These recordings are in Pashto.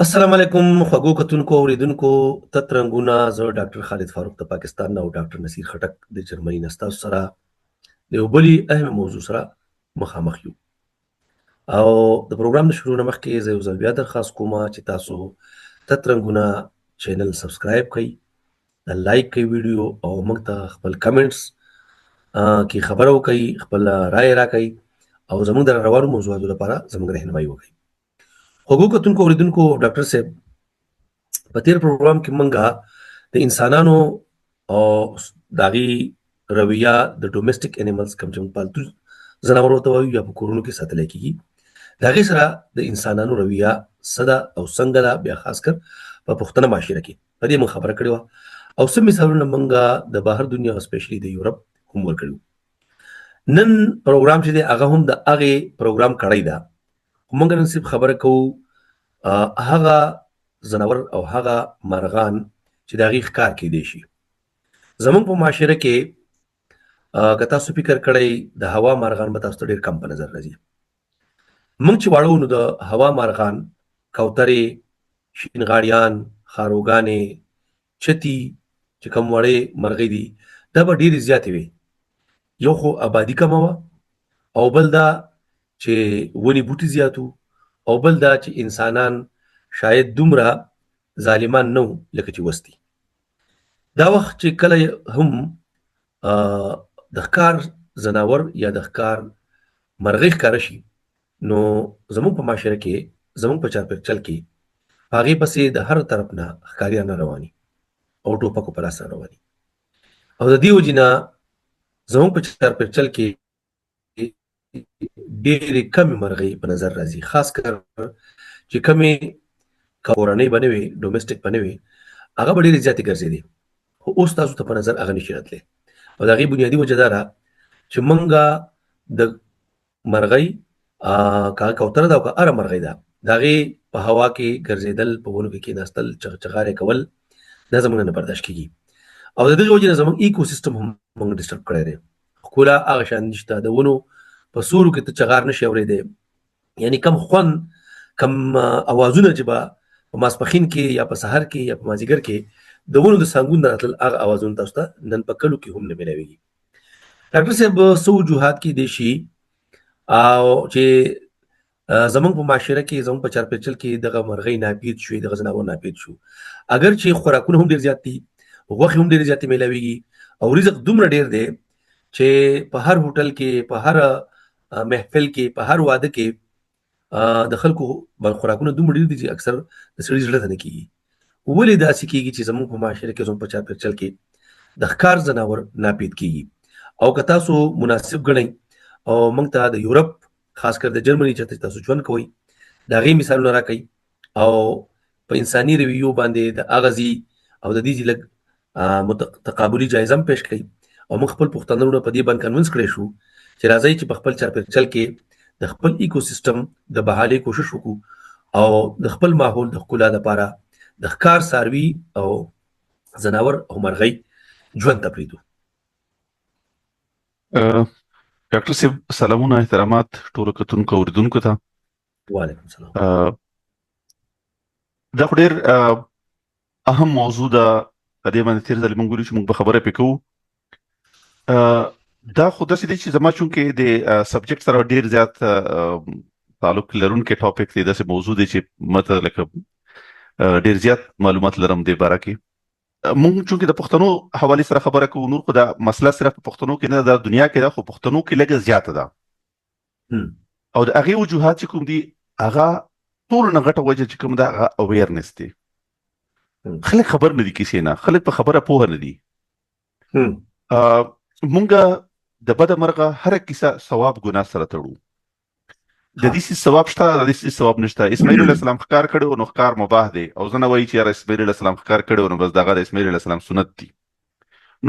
السلام علیکم خوږو کتونکو اوریدونکو تترنګونه زه ډاکټر خالد فاروق د پاکستان نه او ډاکټر نصیر خټک د جرمني نه ستاسو سره د یو بلې اهم موضوع سره مخامخ یو او د پروګرام د شروع نه مخکې زه یو ځل بیا درخواست کوم چې تاسو تترنګونه چینل سبسکرایب کړئ د لایک کړئ ویډیو او موږ ته خپل کمنټس کې خبرو کوي خپل رائے راکړئ او زموږ د روانو موضوعاتو لپاره زموږ رهنمایي وکړئ خوږو کتونکو اوریدونکو ډاکټر صاحب په تیر پروګرام کې مونږه د انسانانو او داغي رویه د ډومېسټک انیملز کوم چې پالتو ځناور ته وایي یا په کورونو کې ساتل کېږي داغي سره د انسانانو رویه صدا او څنګه دا بیا خاص کر په پښتنه معاشره کې په دې مون خبره کړې و او سم مثالونه مونږه د بهر دنیا او سپیشلی د یورپ کوم ورکړو نن پروګرام چې دی هغه هم د هغه پروګرام کړی دا مونږ نن صرف خبره کوو هغه زناور او هغه مرغان چې د هغې ښکار کیدی شي زمونږ په معاشره کې که تاسو فکر کړئ د هوا مرغان به تاسو ته ډېر کم په نظر راځي مونږ چې واړو نو د هوا مرغان کوترې شینغاړیان خاروګانې چتي چې کوم وړې مرغۍ دي دا به ډېرې زیاتې وي یو خو آبادي کمه وه او بل دا چې ونې بوټي زیاتو او بل دا چې انسانان شاید دومره ظالمان نه لکه چې وستي دا وخت چې کله هم د ښکار زناور یا د ښکار مرغۍ ښکاره شي نو زموږ په معاشره کې زموږ په چارپیرچل کې هغې پسې د هر طرف نه ښکاریان رواني او ټوپکو په لاس رواني او د دې وجې نه زموږ په چارپیرچل کې ډېرې کمې مرغۍ په نظر راځي خاص کر چې کمې کورنۍ به نه وي ډومېسټک به نه وي هغه به ډېرې زیاتې ګرځېدې خو اوس تاسو ته په نظر هغه نشي راتلی او د هغې بنیادي وجه دا ده چې موږ د مرغۍ که کوتره ده او که هره مرغۍ ده د هغې په هوا کې ګرځېدل په ونو کې کېناستل چغچغارې کول دا زموږ نه برداشت کېږي او د دغې وجې نه زموږ ایکو سیسټم هم موږ ډسټرب کړی دی ښکلا هغه شان نشته د ونو په سورو کې ته چغار نشي اورېدی یعنی کم خوند کم اوازونه چې به په ماسپښین کې یا په سحر کې یا په مازدیګر کې د ونو د څانګون نه راتلل هغه اوازونه تاسو ته نن په کلو کې هم نه میلاویږي ډاکټر صاحب څه وجوهات کیدی شي او چې زموږ په معاشره کې زموږ په چارپیچل کې دغه مرغۍ ناپید شوې دغه ځناور ناپید شو اگر چې خوراکونه هم ډېر زیات دي غوښې هم ډېرې زیاتې میلاویږي او رزق دومره ډېر دی چې په هر هوټل کې په هر محفل کې په هر واده کې د خلکو خوراکونه دومره ډېر دي چې اکثر د سړي زړه ته نه کېږي ولې داسې کېږي چې زموږ په معاشره کې زموږ په چارپیرچل کې د ښکار ځناور ناپید کېږي او که تاسو مناسب ګڼئ او موږ ته د یورپ خاص کر د جرمني چې تاسو ژوند کوئ د هغې مثالونه راکئ او په انساني رویو باندې د اغزي او د دې لږ تقابلي جایزه هم پیش کړئ او موږ خپل پښتانه په دې باندې کنوینس کړی شو چې راځئ چې په خپل چارپیرچل کې د خپل ایکو سیسټم د بحالې کوشش وکړو او د خپل ماحول د ښکلا لپاره د ښکار څاروي او ځناور او مرغۍ ژوند ته پرېږدو ډاکټر صاحب سلامونه احترامات ټولو کتونکو اوریدونکو ته وعلیکم السلام دا خو ډېر اهم موضوع ده په دې باندې تېر ځل موږ ویلي چې موږ به خبره پرې کوو دا خو داسې دی چې زما چونکې د سبجیکټ سره ډېر زیات تعلق لرونکی ټاپک دی داسې موضوع دی چې ماته لکه ډېر زیات معلومات لرم دې باره کې موږ چونکې د پښتنو حوالې سره خبره کوو نور خو دا مسله صرف په پښتنو کې نه ده دنیا کې ده خو پښتنو کې لږه زیاته ده او د هغې وجوهات چې کوم دي هغه ټولو نه غټه وجه چې کوم ده هغه اویرنس دی خلک خبر نه دي کیسې نه خلک په خبره پوهه نه دي مونږ د بده مرغه هره کیسه ثواب ګناه سره تړو د دې ثواب شته د دې ثواب نشته اسماعیل علیه السلام ښکار کړی نو ښکار مباح دی او زه نه وایي چې یاره اسماعیل علیه السلام ښکار کړی نو بس دغه د اسماعیل علیه السلام سنت دي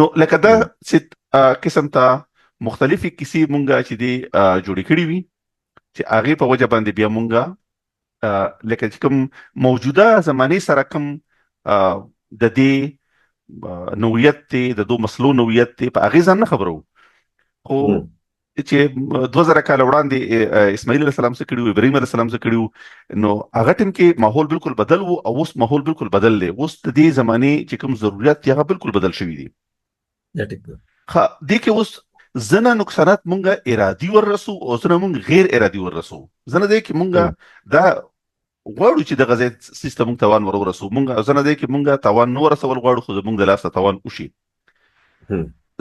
نو لکه دا چې قسم ته مختلفې کیسې مونږ چې دي جوړې کړي وي چې هغې په وجه باندې بیا مونږ لکه چې کوم موجوده زمانې سره کوم د دې نوعیت دی د دو مسلو نوعیت دی په هغې ځان نه خبرو خو چې 2000 کال وړاندې اسماعیل علیه السلام څخه کړي ابراهیم علیه السلام څخه کړي نو هغه ټیم کې ماحول بالکل بدل وو او اوس ماحول بالکل بدل دی اوس د دې زمانه چې کوم ضرورت دی هغه بالکل بدل شوی دی خا دې کې اوس زنه نقصانات مونږه ارادي ورسو او زنه مونږ غیر ارادي ورسو زنه دې کې مونږه دا غواړو چې د غزې سیستم توان ورسو مونږه زنه دې کې مونږه توان نو ورسول غواړو خو مونږ د لاسه توان وشي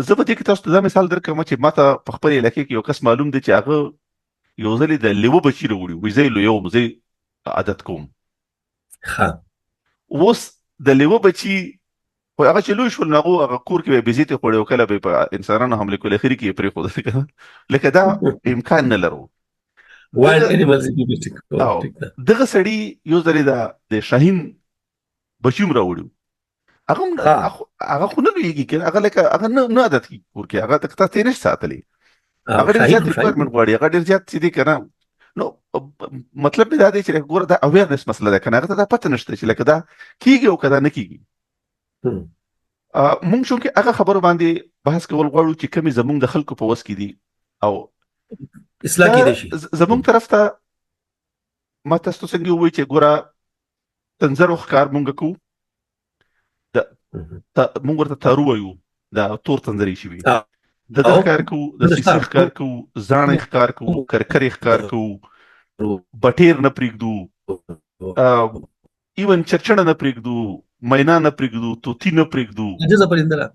زه به دې کې تاسو ته دا مثال درکړم چې ماته په خپل علاقې کې یو کس معلوم دی چې هغه یو ځل د لیوه بچی راوړي وي زه یو زه عادت کوم اوس د لیوه بچی خو هغه چې لوی شول هغه کور کې به بیزیته خوړې او کله به په انسانانو حمله کول اخري کې پرې خو لکه دا امکان نه لرو دغه سړی یو ځل د شاهین بچیم راوړي هغه خو نه لویږي کنه هغه لکه هغه نه عادت کی ورکه هغه تک ته نه ساتلې هغه ډیر زیات ریکوایرمنت غواړي هغه ډیر زیات څه دي کنه نو مطلب دا دی چې ګوره دا اویرنس مسله ده کنه هغه ته پته نشته چې لکه دا کیږي او کدا نه کیږي مونږ شو کې هغه خبرو باندې بحث کول غواړو چې کمی زمونږ د خلکو په وس کې دي او اصلاح کې دي شي زمونږ طرف ته ما تاسو څنګه وایي چې ګوره تنظر وخکار مونږ کو مونږ ورته تارو وایو دا تور تنظري شي وي د ښکار کو د سیسر ښکار کو ځان ښکار کو کرکر ښکار کو بټیر نه پریږدو ایون چرچنه نه پریږدو مینا نه پریږدو توتی نه پریږدو اجازه پرندره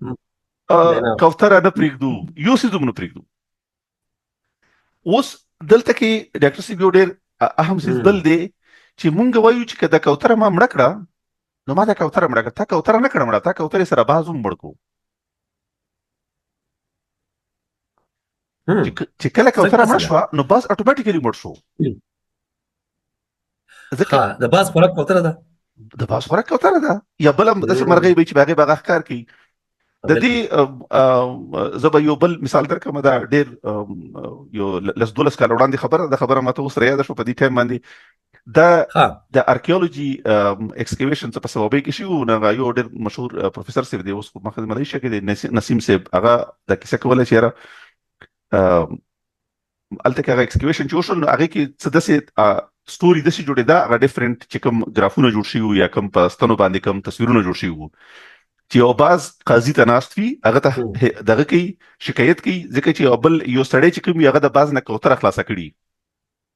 کوتره نه پریږدو یو سیزم نه پریږدو اوس دلته کې ډاکټر سی ډېر اهم څه بل دی چې مونږ وایو چې کله کوتره ما مړ کړه نو ما دا کوتره مړه کړه تا کوتره نه کړه مړه تا کوتره سره بازو مړ کو چې کله کوتره مړ شو نو باز اتوماتیکلی مړ شو ځکه د باز خوراک کوتره ده یا بل هم د مرغۍ به چې باغې باغ ښکار کوي د دې زبا یو بل مثال درکمه دا ډېر یو لس دولس کال وړاندې خبره ماته اوس یاد شو په دې ټایم باندې دا د ارکیولوژي ایکسکیویشن په سبب کې شو نو یو ډېر مشهور پروفیسور سیف دی اوس په ملایشیا کې د نسیم سیف هغه د کیسه کوله چې را الته کې هغه ایکسکیویشن چې وشو نو هغه کې څه داسې ستوري داسې جوړې ده هغه ډیفرنٹ چې کوم ګرافونه جوړ شي یا کوم په ستنو باندې کوم تصویرونه جوړ شي چې یو باز قاضي ته ناست وي هغه ته دغه کوي شکایت کوي ځکه چې بل یو سړی چې کوم هغه د باز نه کوتره خلاصه کړي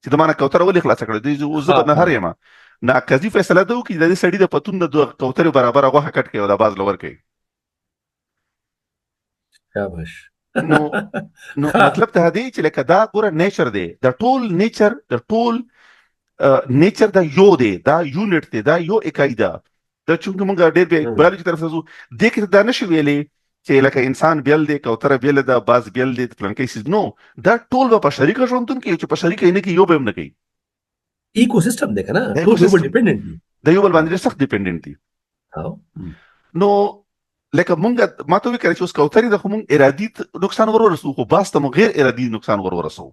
چې د مانه کوتره ولې خلاصه کړي دی زه نه هر یم نه قاضي فیصله ده وکړي د دې سړي د پتون د کوتره برابر هغه کټ کوي او د باز لور کوي شاباش نو مطلب ته دی چې لکه دا ګوره نیچر دی د ټول نیچر دا یو دی دا یونټ دی دا یو اکای ده دا چونکه مونږ ډېر به بیولوژي طرف ته ځو دې کې دا نشي ویلې چې لکه انسان بیل دی کوتره بیل ده باز بیل دی پلانکې سیز نو دا ټول په شریکه ژوندون کې چې په شریکه نه کې یو به هم نه کوي ایکو سیستم دی کنه ټول یو ډیپندنت دي د یو بل باندې سخت ډیپندنت دي نو لکه مونږ ماته وی کړی چې اوس کوتري د کوم ارادي نقصان ورسو خو باز ته غیر ارادي نقصان ورسو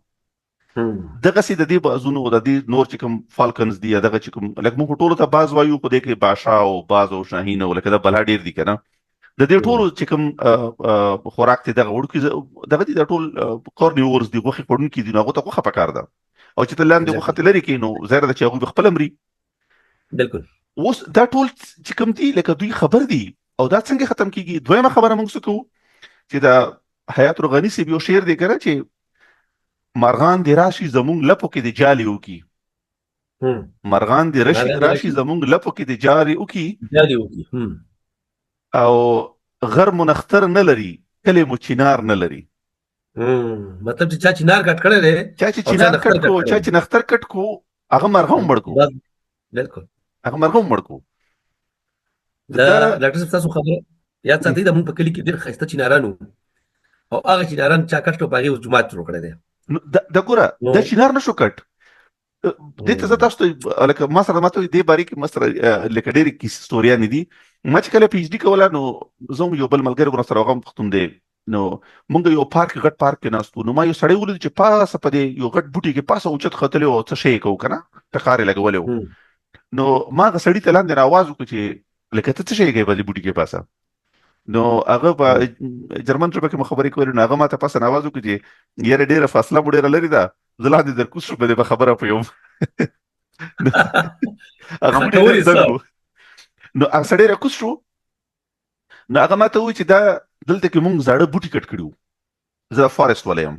دغه سي د دې بازونو د دې نور چې کوم فالکنز دي دغه چې کوم لکه موږ ټول ته باز وایو خو د کې بادشاه او باز او شاهین او لکه د بلا ډیر دي کنه د دې ټول چې کوم خوراک ته دغه وړو دغه د ټول کورنیورز دي غوخه پړون کې دي نو هغه ته خو پکار ده او چې تلان دي غوخه لري کې نو زهره د چې هغه خپل امري بالکل اوس دا ټول چې کوم دي لکه دوی خبر دي او دا څنګه ختم کیږي دویمه خبره موږ سکو چې دا حیات رغنی سی یو شعر دی کنه چې مرغان دی راشي زمونږ لپو کې دی جالي وکي مرغان دی راشي زمونږ لپو کې دی جالي وکي او غر منختر نه لري کله مو چینار نه لري مطلب چې چا چینار کټ کړی دی چا چې چینار کټ کو چا چې نختر کټ کو هغه مرغوم مړ کو بالکل هغه مرغوم مړ کو دا ډاکټر صاحب تاسو خبره یا څه د مونږ په کلی کې ډېر خسته چینارانو او هغه چیناران چا کټ په هغه جمعات جوړ کړی دی د ګوره د چینار نشو کټ د ته تاسو ته لکه ما سره ماته دی باریک مسره لکه ډېر کی ستوریا ندي ما چې کله پی ایچ ډی کوله نو زوم یو بل ملګری ور سره غوښم پختون دی نو مونږ یو پارک غټ پارک کې ناستو نو ما یو سړی ولید چې پاسه په دې یو غټ بوټي کې پاسه اوچت خطلې او څه شي کو کنه ټکارې لګولې نو ما غ سړی ته لاندې आवाज وکړ چې لکه ته څه شي کوي په دې بوټي کې پاسه نو هغه په جرمن ژبه کې خبرې کولې، نو هغه ماته پس نواز وکړي چې یاره ډیره فاصله مو ډیره لري ده، زه لا دې در کوڅ شو به خبره پوم. هغه مو ډیره زنګو. نو هغه سړی را کوڅ شو، نو هغه ماته وایي چې دا دلته کې مونږ زاړه بوټي کټ کړي وو، زه فارست والا یم.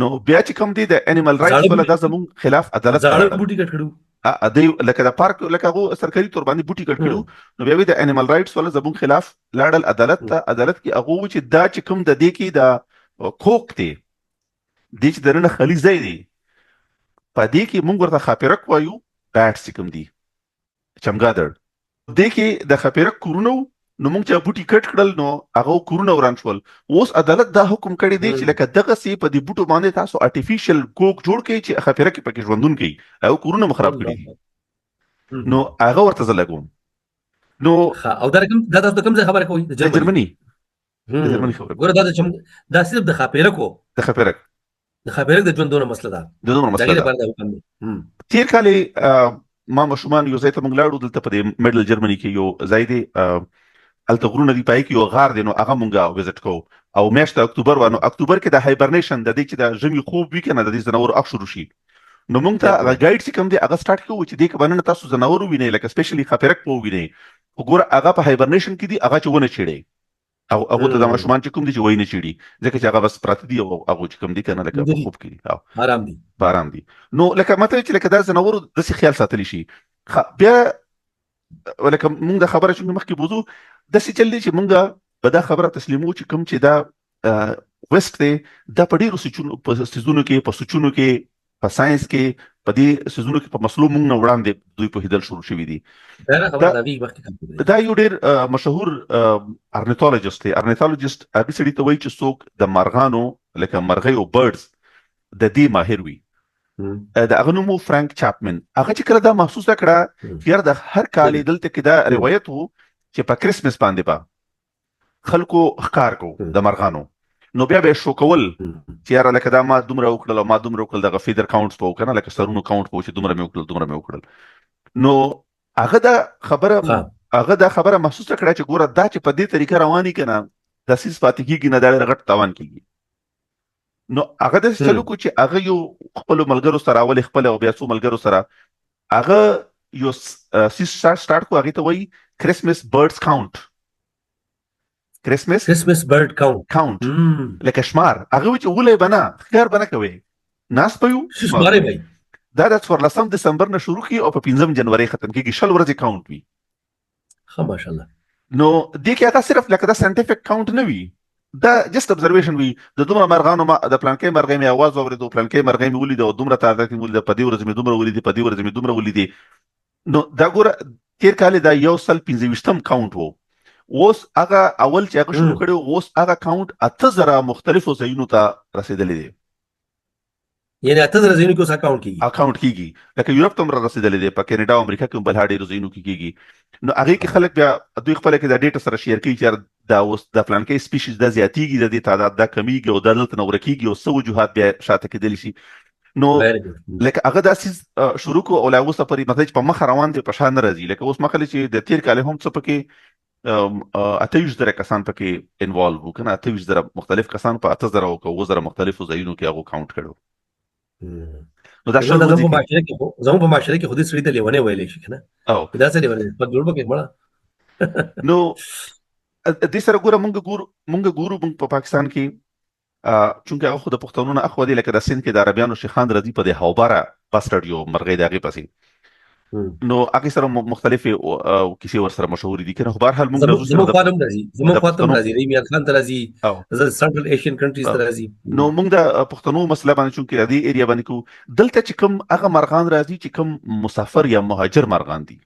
نو بیا چې کوم دی د انیمل رائټس والا دا زمونږ خلاف عدالت ته زاړه راغله. بوټي کټ کړو دی لکه د پارک لکه هغه سرکاري تور باندې بوټي کټ کړو. نو بیا وی د انیمل رائټس والا زمونږ خلاف لاړل عدالت ته. عدالت کې هغه وایي چې دا چې کوم د دې کې د کوک دی، دې چې درنه خلی ځای دی، په دې کې مونږ ورته خاپیرک وایو، بیټس چې کوم دی چمګادړ، دې کې د خاپیرک کورونه، نو مونږ چې بوټي کټ کړل نو هغه کورونه وران شول. اوس عدالت دا حکم کړی دی چې لکه دغه سی په دې بوټو باندې تاسو آرټیفیشل کوک جوړ کړئ چې خاپیرک پکې ژوندون کړي، او کورونه مخرب کړي. نو هغه ورته زلګوم. نو او دا کوم دا د کوم ځای خبره کوي؟ د جرمني خبره. ګوره دا دا صرف د خاپیرکو د خاپیرک د ژوندونه مسله ده، د دومره مسله ده. تیر کال ما مشومان یو ځای ته موږ لاړو، دلته په دې میډل جرمني کې یو ځای دی، الته غرونه دی، پای کې یو غار دی، نو هغه مونږه وزټ کوو. او میاشت اکتوبر و، نو اکتوبر کې د هایبرنیشن د دې چې د ژمي خوب وی کنه د دې زناور اخ شروع شي. نو مونږ ته هغه ګایډ چې کوم دی هغه سٹارټ کوو چې دې کې باندې تاسو زناور وینئ، لکه سپیشلی خاپیرک په وینئ. وګوره هغه په هایبرنیشن کې دی، هغه چې ونه چیړي، او هغه ته د مشومان چې کوم دی چې ویني چیړي، ځکه چې هغه بس پراته دی، او هغه چې کوم دی کنه لکه په خوب کې دی او آرام دي. نو لکه ماته چې لکه دا زناور د څه خیال ساتلی شي. بیا ولکه مونږ د خبره چې مخکې بوزو د څه چل دی چې مونږ په دا خبره تسلیمو چې کوم چې دا ویسټ دی، دا په ډیرو سيزونو کې، په سوچونو کې، په ساينس کې، په دې سيزونو کې په مسلو مونږ نه وړاندې دوی په هدل شروع شوی دي. دا یو ډیر مشهور ارنیتولوژیست دی. ارنیتولوژیست هغه سړي ته وایي چې څوک د مرغانو لکه مرغۍ او برډز د دې ماهر وي. د هغه نوم فرانک چاپمن. هغه چې کله دا محسوسه کړه چې یار د هر کال دلته کې دا روایت وو چې په کرسمس باندې با خلکو ښکار کو د مرغانو، نو بیا به شو کول چې یار لکه دا ما دومره وکړل او ما دومره وکړل، دغه فیدر کاونټس په کنه لکه سرونو کاونټ په چې دومره مې وکړل. نو هغه دا خبره محسوسه کړه چې ګوره دا چې په دې طریقه رواني کنه د سیس پاتې کیږي نه، دا غټ تاوان کیږي. نو هغه د چلو کو چې هغه یو خپل ملګرو سره اول خپل او بیا څو ملګرو سره هغه یو سیس سٹارټ کو، هغه ته وایي کرسمس برډز کاونټ. کرسمس برډ کاونټ لکه شمار. هغه چې ولې بنا خیر بنا کوي ناس پيو شمارې وي. دا د 14 دسمبر نه شروع کی او په 5 جنوري ختم کیږي، شل ورځې کاونټ وي. ماشاءالله. نو دې کې هغه صرف لکه دا ساينټیفیک کاونټ نه وي، دا جست ابزرویشن وي. د دومره مرغانو ما د پلان کې مرغې مې आवाज اوریدو، پلان کې مرغې مې ولید، او دومره تعداد کې ولید، په دې ورځ مې دومره ولید، په دې ورځ مې دومره ولید. نو دا ګوره تیر کال دا یو سل 25م کاونټ وو. اوس هغه اول چې هغه شروع کړو، اوس هغه کاونټ 8000 مختلفو ځایونو ته رسیدلی دی. یعنی 8000 ځایونو کې اوس اکاونټ کیږي، لکه یورپ ته رسیدلی دی، په کینیډا او امریکا کې بل هډې ځایونو کې کیږي. نو هغه کې خلک بیا دوی خپل کې دا ډیټا سره شیر کوي چې دا اوس د پلان کې سپیشیز د زیاتیږي، د دې تعداد د کمیږي او د دلته نور کیږي، او څو وجوهات بیا شاته کېدلی شي. نو لکه هغه داسې شروع کو او لا اوس پرې مطلب په مخ روان دي په شان راځي. لکه اوس مخاله چې د تیر کال هم څه پکې 28,000 کسان پکې انوالو وو کنه، 28,000 مختلف کسان په 8000 او 1000 مختلفو ځایونو کې هغه کاونټ کړو. نو دا شل زموږ په معاشره کې خو دې سړي ته لیونه ویلې شي کنه، او دا څه لیونه په جوړ پکې مړه. نو دې سره ګوره مونږ ګورو په پاکستان کې چونکه هغه خو د پښتنو نه اخو دي، لکه د سند کې د عربیانو شیخان رضی په د هوبره باسترډ یو مرغې دغه پسې، نو هغه سره مختلفه کیسې ور سره مشهور دي کنه. خو بهر حال مونږ زموږ خاطر راځي میان خان ته راځي، سنټرل ایشین کنټریز ته راځي. نو مونږ د پښتنو مسله باندې چونکه د ایریا باندې کو دلته چې کوم هغه مرغان راځي چې کوم مسافر یا مهاجر مرغان دي،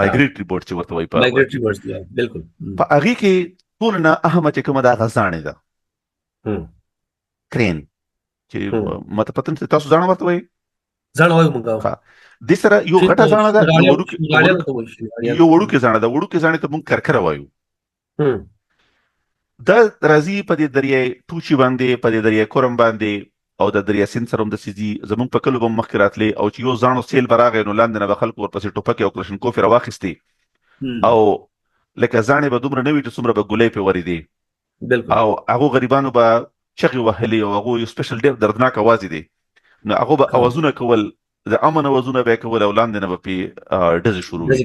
مایګریټری برډ چې ورته وایي، مایګریټری برډ دي بالکل. په هغه کې ټول نه اهمه چې کوم دا غزانې ده، کرین چې مته پتن تاسو ځان ورته وایي، ځان وایي مونږه. د سره یو غټه ځانه ده، یو وړوکې ځانه ده، وړوکې ځانه ته مونږ کرکره وایو. دا راځي په دې دریای ټوچي باندې، په دې دریای کورم باندې، او د دریا سین سره هم د سيزي زمون په کلو بم مخکې راتلې، او چې یو ځانو سیل براغې نو لاندې نه خلکو ورپسې ټوپک او کلشن کوفي راواخستي، او لکه ځانې به دومره نه وي چې څومره به ګولۍ پې ورېدې بالکل او هغو غریبانو به چغې وهلې او هغو یو سپیشل ډېر دردناک اوازې دی نو هغه به اوازونه کول د امن اوازونه به یې کول او لاندې نه به پې ډزې شروع وي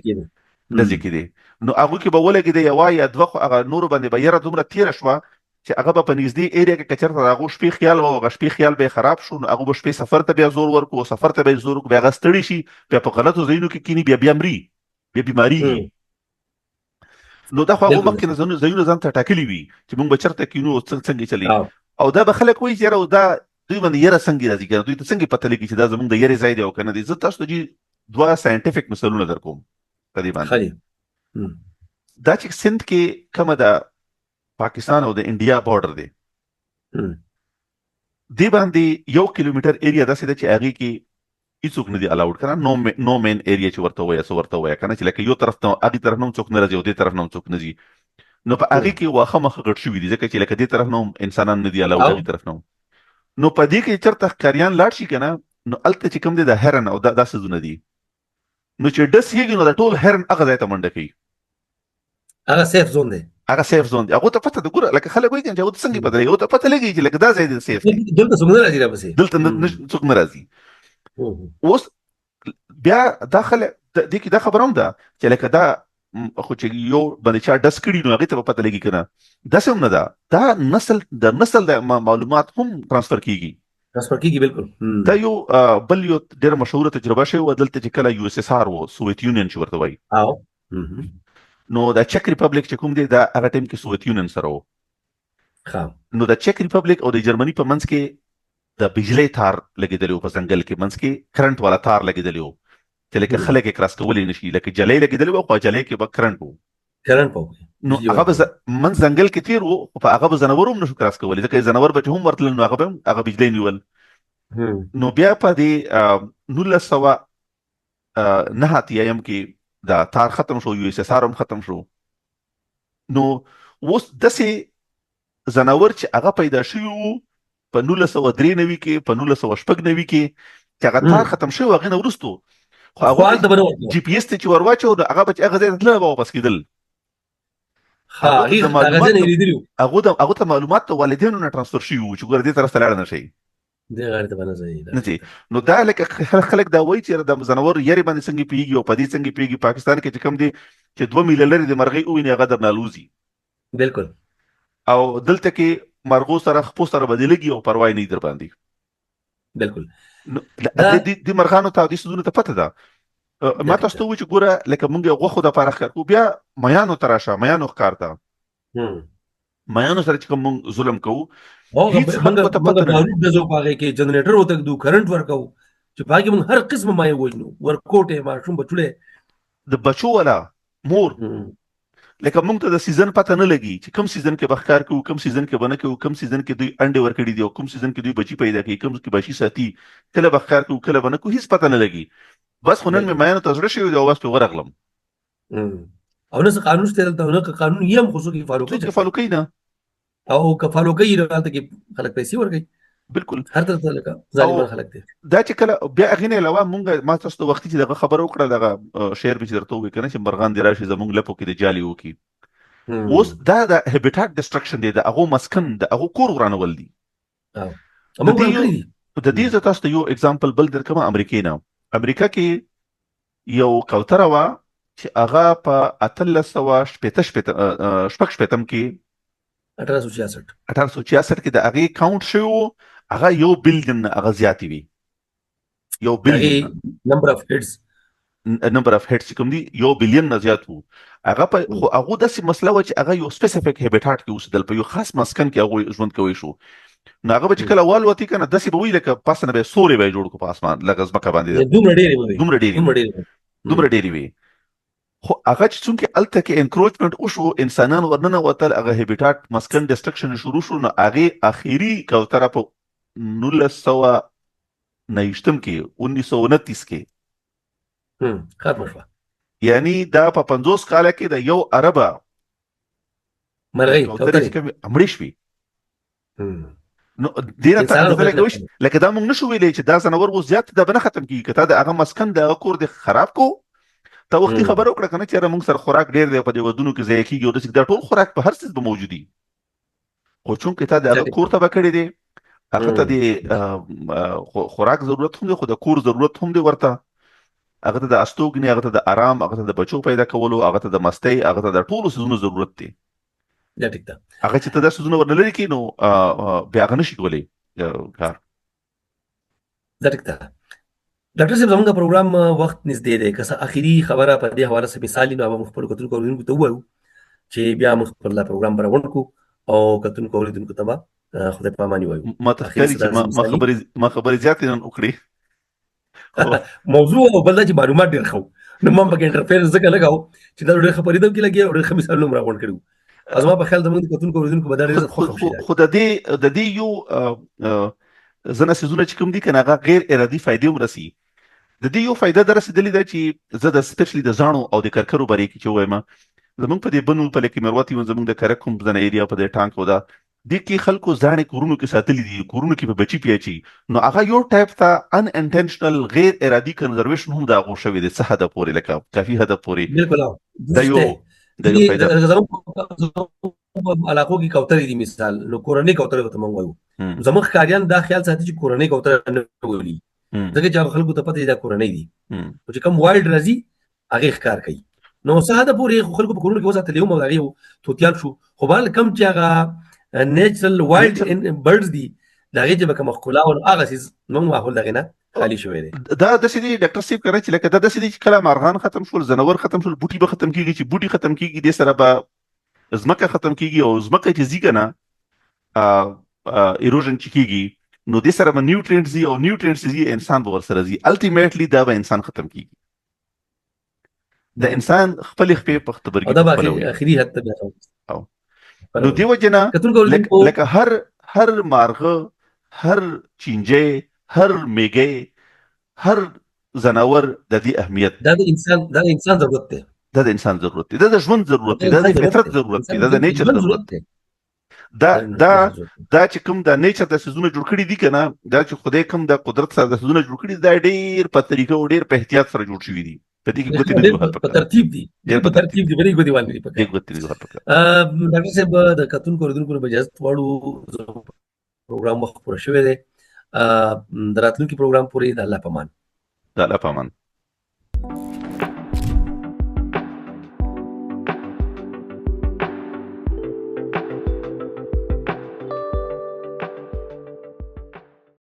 ډزې کېدې نو هغو کې به ولګېدې یوه یا دوه خو هغه نورو باندې به یره دومره تېره شوه چې هغه به په نږدې ایریا کې که چېرته د هغو شپې خیال و هغه شپې خیال به یې خراب شو نو هغو به شپې سفر ته بیا زور ورکړو او سفر ته به یې زور وکړو بیا هغه ستړي شي بیا په غلطو ځایونو کې کښېني بیا مري بیا بیمارېږي نو دا خو هغو مخکې نه ځایونه ځان ته ټاکلي وي چې موږ به چېرته کښېنو او څنګه چلي او دا به خلک وایي چې یاره دا دوی باندې یره څنګه راځي که نه دوی ته څنګه پته لګي چې دا زموږ د یرې ځای دی او که نه دی زه تاسو ته جي دوه ساینټیفیک مثالونه در کوم په دې باندې دا چې سند کې کومه د پاکستان او د انډیا بارډر دی دې باندې 1 کیلومتر ایریا داسې ده چې هغې کې هیڅوک نه دي الاؤډ که نه نو مین ایریا چې ورته وایه څه ورته وایه که نه چې لکه یو طرف ته هغې طرف نه هم څوک نه راځي او دې طرف نه هم څوک نه ځي نو په هغې کې واښه مخه غټ شوي دي ځکه چې لکه دې طرف نه هم انسانان نه دي الاؤډ هغې طرف نه هم نو په دې کې چېرته ښکاریان لاړ شي که نه نو هلته چې کوم دی د هرن او دا څیزونه دي نو چې ډس کېږي نو د ټول هرن هغه ځای ته منډه کوي هغه سیف زون دی هغه ته پته ده ګوره لکه خلک وایي چې هغه ته څنګه پته لګي هغه ته پته لګي چې لکه دا ځای دی سیف دی دلته څوک نه راځي راپسې دلته څوک نه راځي اوس بیا دا خلک دې کې دا خبره هم ده چې لکه دا خو چې یو باندې چا ډس کړي نو هغې ته به پته لګي که نه داسې هم نه ده دا نسل د معلومات هم ترانسفر کېږي بالکل دا یو بل یو ډېره مشهوره تجربه شوې وه دلته چې کله یو اس اس آر و سوویت یونین چې ورته وایي نو د چک ریپبلیک چې کوم دی دا هغه ټایم کې سوویت یونین سره و نو د چک ریپبلیک او د جرمني په منځ کې د بجلی تار لګېدلی و په ځنګل کې منځ کې کرنټ والا تار لګېدلی و چې لکه خلک یې کراس کولی نه شي لکه جلی لګېدلی و خو جلی کې به کرنټ و نو هغه به منځ ځنګل کې تېر و خو په هغه به ځناور هم نه شو کراس کولی ځکه ځناور به چې هم ورتلل نو هغه به هم هغه بجلی نیول نو بیا په دې 1909 اتیایم کې دا تار ختم شو یو اس اس آر هم ختم شو نو اوس داسې ځناور چې هغه پیدا شوي وو په 1993 کې په 1996 کې چې هغه تار ختم شوی هغې نه وروستو خو هغه جی پی ایس ته چې ور واچو نو هغه به چې هغه ځای ته تللی به واپس کېدل هغو ته معلومات د والدینو نه ترانسفر شوي وو چې ګوره دې طرف ته لاړه نه شئ نه ځي نو دا لکه خلک دا وایي چې د ځناور یرې باندې څنګه پوهېږي او په دې څنګه پوهېږي پاکستان کې چې کوم دی چې 2 میله لرې د مرغۍ وویني هغه درنه الوزي بالکل او دلته کې مرغو سره خپو سره بدلېږي او پروا یې نه در باندې بالکل دې مرغانو ته دې څیزونو ته پته ده ما تاسو ته وایي چې ګوره لکه موږ غوښو دپاره ښکار کوو بیا میانو ته راشه میانو ښکار ته میانو سره چې کوم موږ ظلم کوو جنریټر وتږدو کرنټ ورکوو چې په هغې موږ هر قسمه مایع وژنو ورکوټې ماشوم بچوړی د بچو والا مور لکه موږ ته د سیزن پته نه لګي چې کوم سیزن کې به ښکار کوو کوم سیزن کې به نه کوو کوم سیزن کې دوی انډې ورکړي دي او کوم سیزن کې دوی بچي پیدا کوي کوم کې بچي ساتي کله به ښکار کوو کله به نه کوو هېڅ پته نه لګي بس خو نن مې میانو ته زړه شوي دی او بس پرې ورغلم او نه څه قانون شته دلته او نه که قانون یې هم خو څوک فالو کوي نه او که فالو کوي نو هلته کې خلک پیسې ورکوي بالکل هر طرف ته لکه ظالمان خلک دي دا چې کله بیا هغې نه علاوه مونږ ما تاسو ته وختي چې دغه خبره وکړه دغه شعر به چې درته ووایي که نه چې مرغان دې راشي زموږ لپو کې د جالي وکړي اوس دا د هیبیټاټ ډسټرکشن دی د هغو مسکن د هغو کور ورانول دي د دې زه تاسو ته یو اگزامپل بل در کومه امریکا کې یو کوتره وه چې هغه په 1866 کې 1866 کې د هغې کاونټ شوی و هغه 1 بلین نه هغه زیاتې وي 1 بلین نمبر اف هیټس کوم دي 1 بلین نه زیات وو هغه په خو هغه داسې مسله و چې هغه یو سپیسیفیک هیبیټاټ کې اوسېدل په یو خاص مسکن کې هغه ژوند کوي شو نو هغه چې کله والوتي کنه داسې به وي لکه پاسه نه به سوري به جوړ کو په اسمان لکه ځمکه باندې دومره ډېرې وي خو هغه چې څومره الته کې انکروچمنت وشو انسانان ورننه وتل هغه هیبیټاټ مسکن ډسټرکشن شروع شو نو هغه اخیری کوتره په 1929 کې ختم شوه یعنی دا په 50 کاله کې د یو عربه مرغۍ مړې شوې نو ډېره لکه دا موږ نشو ویلی چې دا ځناور اوس زیات دا به نه ختم کېږي که تا د هغه مسکن د هغه کور د خراب کو ته وختي خبر وکړه کنه چې موږ سره خوراک ډیر دی په دې ودونو کې ځای کیږي او دا ټول خوراک په هر څه به موجودي خو چون کې تا د هغه کور ته بکړې دي هغه ته د خوراک ضرورت هم دی خو د کور ضرورت هم دی ورته هغه ته د استوګنې هغه ته د آرام هغه ته د بچو پیدا کولو هغه ته د مستۍ هغه ته د ټولو سيزونو ضرورت دی دا ټیک ده هغه چې ته د سيزونو ورنلري کې نو بیا هغه نشي کولی کار دا ټیک ده ډاکټر صاحب زموږ پروګرام وخت نږدې دی که څه اخیری خبره په دې حواله سره مثال نو موږ خپل کتونکو اوریدونکو ته وایو چې بیا موږ خپل پروګرام براون کو او کتونکو اوریدونکو ته به خدای پاماني وایو ما تخیل چې ما خبرې زیاتې نن وکړې موضوع او بل چې معلومات ډېر خو نو ما په انټرفیرنس ځکه لګاو چې دا ډېر خبرې دم کې لګي او ډېر خمیس علوم راغون کړو ازما په خیال د موږ کتونکو اوریدونکو به دا ډېر خو د دې یو زنه سيزونه چې کوم دي کنه هغه غیر ارادي فائدې هم رسي د دې یو فائدہ درسېدلې ده چې زه د سپیشلی د ځانو او د کرکرو بارے کې چې وایم زمونږ په دې بنو په لکه مروتي زمونږ د کرکوم ځنه ایریا په دې ټانک ودا د کې خلکو ځانې کورونو کې ساتلې دي کورونو کې په بچي پیاچي نو هغه یو ټایپ ته ان انټنشنل غیر ارادي کنزرویشن هم دا غو شوی د څه هدف پورې لکه کافي هدف پورې بالکل دا یو فائدہ علاقو کې کوترې دي مثال نو کورنۍ کوترې ته مونږ وایو زموږ کاریان دا خیال ساتي چې کورنۍ کوترې نه ویلي ځکه چې خلکو ته پته دی دا کورنۍ دي او چې کوم وایلډ راځي هغه ښکار کوي نو ساده پورې خلکو په کورونو کې وساتل یو مغاغي توتیال شو خو بل کم چې هغه نیچرل وایلډ برډز دي دا غي چې کوم خلا او هغه سیس نو ماحول دغه نه خالی شوی دی دا د سړي ډاکټر صاحب کوي چې لکه دا د سړي کله مارغان ختم شول زناور ختم شول بوټي به ختم کیږي چې بوټي ختم کیږي د سره به زمکه ختم کیږي او زمکه چې زیګنه ایروژن کیږي نو د سره نیوټرینټس دي او نیوټرینټس دي انسان به ورسره دي الټیمیټلی دا به انسان ختم کیږي د انسان خپل خپې په خبرګي دا به اخري حد ته بیا نو دیو جنا لکه هر مارغه هر چینجه هر میګه هر زناور د دې اهمیت دا د انسان ضرورت دی دا د انسان ضرورت دی دا د ژوند ضرورت دی دا د فطرت ضرورت دی دا د نیچر ضرورت دی دا چې کوم د نیچر د سيزونه جوړ کړی دي کنه دا چې خدای کوم د قدرت سره د سيزونه جوړ کړی دا ډېر په طریقو ډېر په احتیاط سره جوړ شوی دي په دې کې ګوتې نه په ترتیب دي په ترتیب دي بری ګوتې والي په ګوتې نه ډاکټر صاحب د کتونکو اوریدونکو په اجازه وړو پروګرام وخت پوره شوی دی د راتلونکي پروګرام پورې د الله پامان